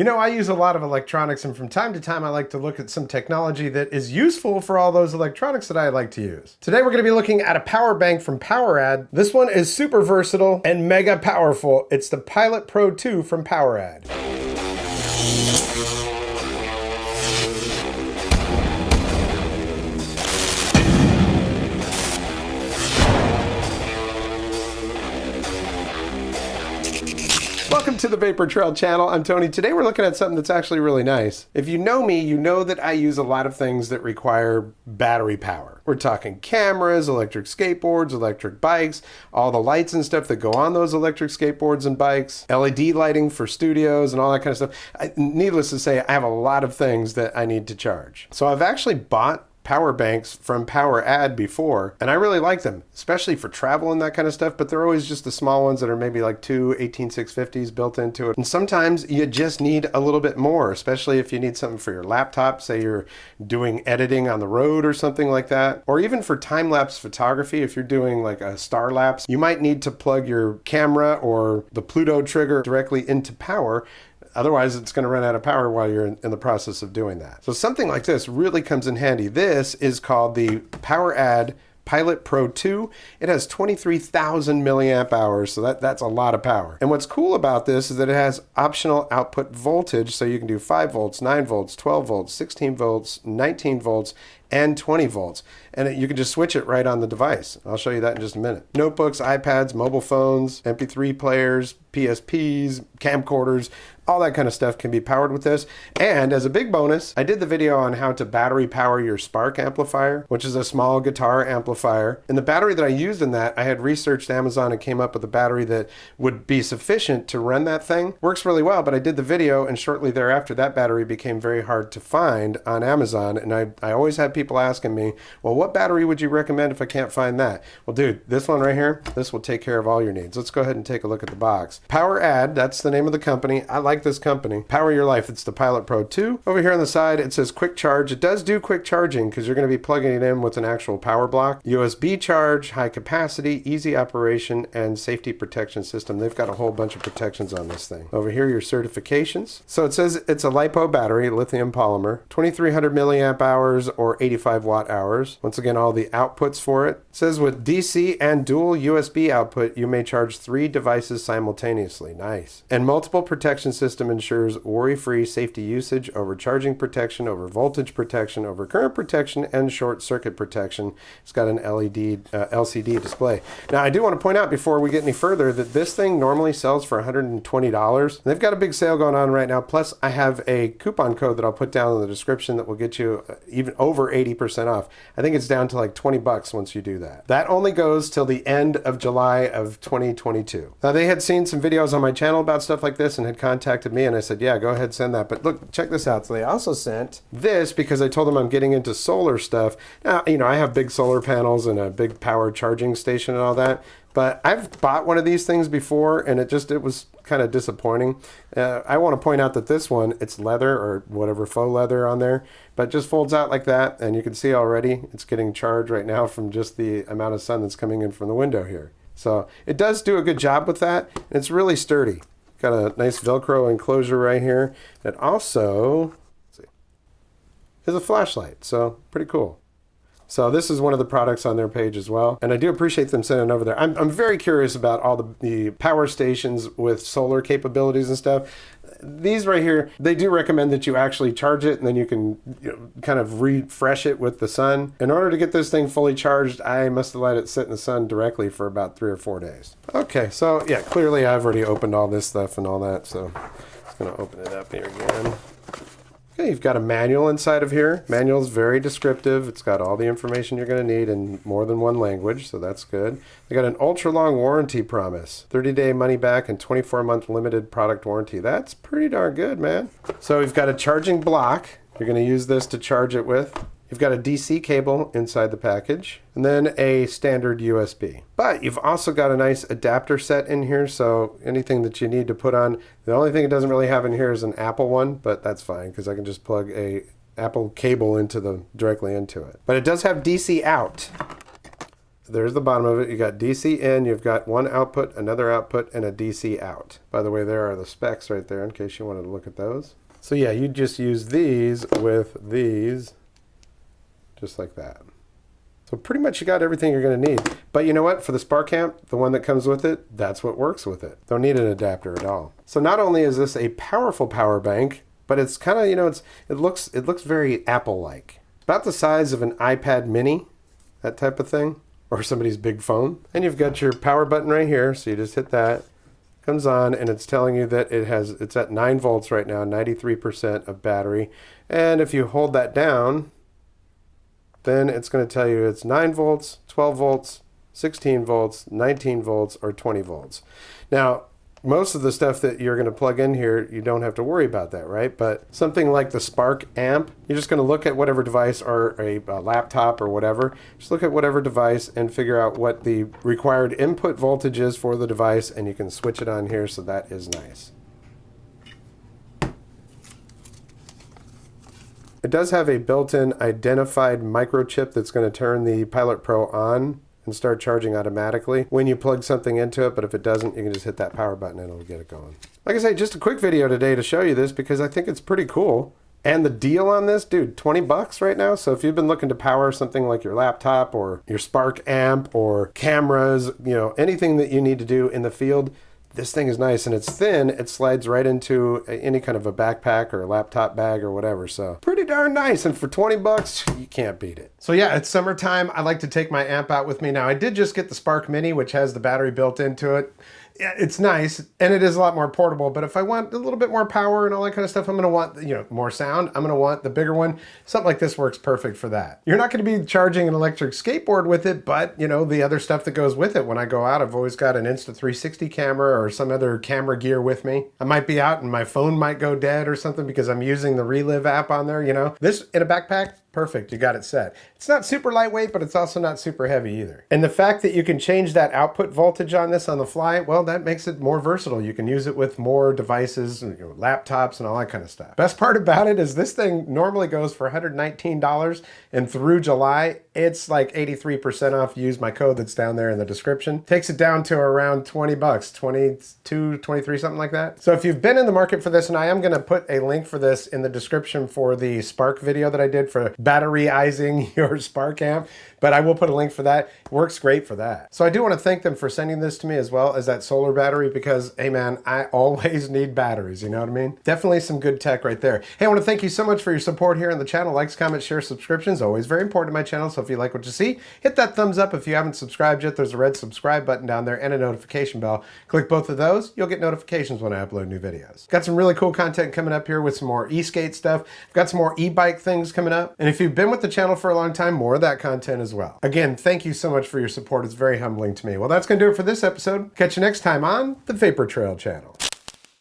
You know, I use a lot of electronics, and from time to time I like to look at some technology that is useful for all those electronics that I like to use. Today we're going to be looking at a power bank from PowerAdd. This one is super versatile and mega powerful. It's the Pilot Pro 2 from PowerAdd. Welcome to the Vapor Trail channel. I'm Tony. Today we're looking at something that's actually really nice. If you know me, you know that I use a lot of things that require battery power. We're talking cameras, electric skateboards, electric bikes, all the lights and stuff that go on those electric skateboards and bikes, LED lighting for studios and all that kind of stuff. Needless to say, I have a lot of things that I need to charge. So I've actually bought power banks from PowerAdd before, and I really like them, especially for travel and that kind of stuff, but they're always just the small ones that are maybe like two 18650s built into it. And sometimes you just need a little bit more, especially if you need something for your laptop, say you're doing editing on the road or something like that, or even for time-lapse photography. If you're doing like a star lapse, you might need to plug your camera or the Pluto trigger directly into power. Otherwise, it's going to run out of power while you're in the process of doing that. So something like this really comes in handy. This is called the PowerAdd Pilot Pro 2. It has 23,000 milliamp hours, so that's a lot of power. And what's cool about this is that it has optional output voltage, so you can do 5 volts, 9 volts, 12 volts, 16 volts, 19 volts, and 20 volts. And you can just switch it right on the device. I'll show you that in just a minute. Notebooks, iPads, mobile phones, MP3 players, PSPs, camcorders, all that kind of stuff can be powered with this. And as a big bonus, I did the video on how to battery power your Spark amplifier, which is a small guitar amplifier. And the battery that I used in that, I had researched Amazon and came up with a battery that would be sufficient to run that thing. Works really well, but I did the video, and shortly thereafter, that battery became very hard to find on Amazon. And I always had people asking me, well, what battery would you recommend if I can't find that? Well, dude, this one right here, this will take care of all your needs. Let's go ahead and take a look at the box. PowerAdd, that's the name of the company. I like this company. Power your life. It's the Pilot Pro 2. Over here on the side, it says quick charge. It does do quick charging because you're going to be plugging it in with an actual power block. USB charge, high capacity, easy operation, and safety protection system. They've got a whole bunch of protections on this thing. Over here, your certifications. So it says it's a LiPo battery, lithium polymer, 2300 milliamp hours or 85 watt hours. Once again, all the outputs for it. It says with DC and dual USB output, you may charge 3 devices simultaneously. Nice. And multiple protection system ensures worry-free safety usage over charging protection, over voltage protection, over current protection, and short circuit protection. It's got an LCD display. Now, I do want to point out before we get any further that this thing normally sells for $120. They've got a big sale going on right now. Plus, I have a coupon code that I'll put down in the description that will get you even over 80% off. I think it's down to like 20 bucks once you do that. That only goes till the end of July of 2022. Now, they had seen some videos on my channel about stuff like this and had contacted me, and I said, yeah, go ahead, send that. But look, check this out. So they also sent this because I told them I'm getting into solar stuff. Now, you know, I have big solar panels and a big power charging station and all that, but I've bought one of these things before, and it was kind of disappointing. I want to point out that this one, it's leather or whatever, faux leather on there, but it just folds out like that, and you can see already it's getting charged right now from just the amount of sun that's coming in from the window here. So it does do a good job with that, and it's really sturdy. Got a nice Velcro enclosure right here. It also, let's see, is a flashlight, so pretty cool. So this is one of the products on their page as well. And I do appreciate them sending over there. I'm very curious about all the power stations with solar capabilities and stuff. These right here, they do recommend that you actually charge it and then you can kind of refresh it with the sun. In order to get this thing fully charged, I must have let it sit in the sun directly for about 3 or 4 days. Okay, so yeah, clearly I've already opened all this stuff and all that. So I'm just gonna open it up here again. Okay, you've got a manual inside of here. Manual is very descriptive. It's got all the information you're going to need in more than one language, so that's good. They got an ultra-long warranty promise. 30-day money-back and 24-month limited product warranty. That's pretty darn good, man. So we've got a charging block. You're going to use this to charge it with. You've got a DC cable inside the package, and then a standard USB. But you've also got a nice adapter set in here, so anything that you need to put on. The only thing it doesn't really have in here is an Apple one, but that's fine because I can just plug a Apple cable directly into it. But it does have DC out. there's the bottom of it. You got DC in, you've got one output, another output, and a DC out. By the way, there are the specs right there in case you wanted to look at those. So yeah, you just use these with these, just like that. So pretty much you got everything you're going to need. But you know what? For the Spark amp, the one that comes with it, that's what works with it. Don't need an adapter at all. So not only is this a powerful power bank, but it's kind of, you know, it looks very Apple-like. About the size of an iPad mini, that type of thing, or somebody's big phone. And you've got your power button right here, so you just hit that. Comes on, and it's telling you that it's at 9 volts right now, 93% of battery. And if you hold that down, then it's going to tell you it's 9 volts, 12 volts, 16 volts, 19 volts, or 20 volts. Now, most of the stuff that you're going to plug in here, you don't have to worry about that, right? But something like the Spark amp, you're just going to look at whatever device, or a laptop or whatever. Just look at whatever device and figure out what the required input voltage is for the device, and you can switch it on here, so that is nice. It does have a built-in identified microchip that's going to turn the Pilot Pro on and start charging automatically when you plug something into it, but if it doesn't, you can just hit that power button and it'll get it going. Like I say, just a quick video today to show you this because I think it's pretty cool. And the deal on this, dude, 20 bucks right now. So if you've been looking to power something like your laptop or your Spark amp or cameras, you know, anything that you need to do in the field, this thing is nice, and it's thin. It slides right into any kind of a backpack or a laptop bag or whatever. So pretty darn nice. And for 20 bucks, you can't beat it. So yeah, it's summertime. I like to take my amp out with me. Now I did just get the Spark Mini, which has the battery built into it. Yeah, it's nice, and it is a lot more portable, but if I want a little bit more power and all that kind of stuff, I'm going to want, you know, more sound. I'm going to want the bigger one. Something like this works perfect for that. You're not going to be charging an electric skateboard with it, but, you know, the other stuff that goes with it. When I go out, I've always got an Insta360 camera or some other camera gear with me. I might be out and my phone might go dead or something because I'm using the Relive app on there, you know. This in a backpack, perfect, you got it set. It's not super lightweight, but it's also not super heavy either. And the fact that you can change that output voltage on this on the fly, well, that makes it more versatile. You can use it with more devices, you know, laptops and all that kind of stuff. Best part about it is this thing normally goes for $119, and through July, it's like 83% off. Use my code that's down there in the description. Takes it down to around 20 bucks, 22, 23, something like that. So if you've been in the market for this, and I am going to put a link for this in the description for the Spark video that I did for batteryizing your Spark amp, but I will put a link for that. It works great for that. So I do want to thank them for sending this to me, as well as that solar battery, because, hey man, I always need batteries, you know what I mean? Definitely some good tech right there. Hey, I want to thank you so much for your support here on the channel. Likes, comments, shares, subscriptions, always very important to my channel. So if you like what you see, hit that thumbs up. If you haven't subscribed yet, there's a red subscribe button down there and a notification bell. Click both of those. You'll get notifications when I upload new videos. Got some really cool content coming up here with some more e-skate stuff. I've got some more e-bike things coming up. And if you've been with the channel for a long time, more of that content as well. Again, thank you so much for your support. It's very humbling to me. Well, that's going to do it for this episode. Catch you next time on the Vapor Trail channel.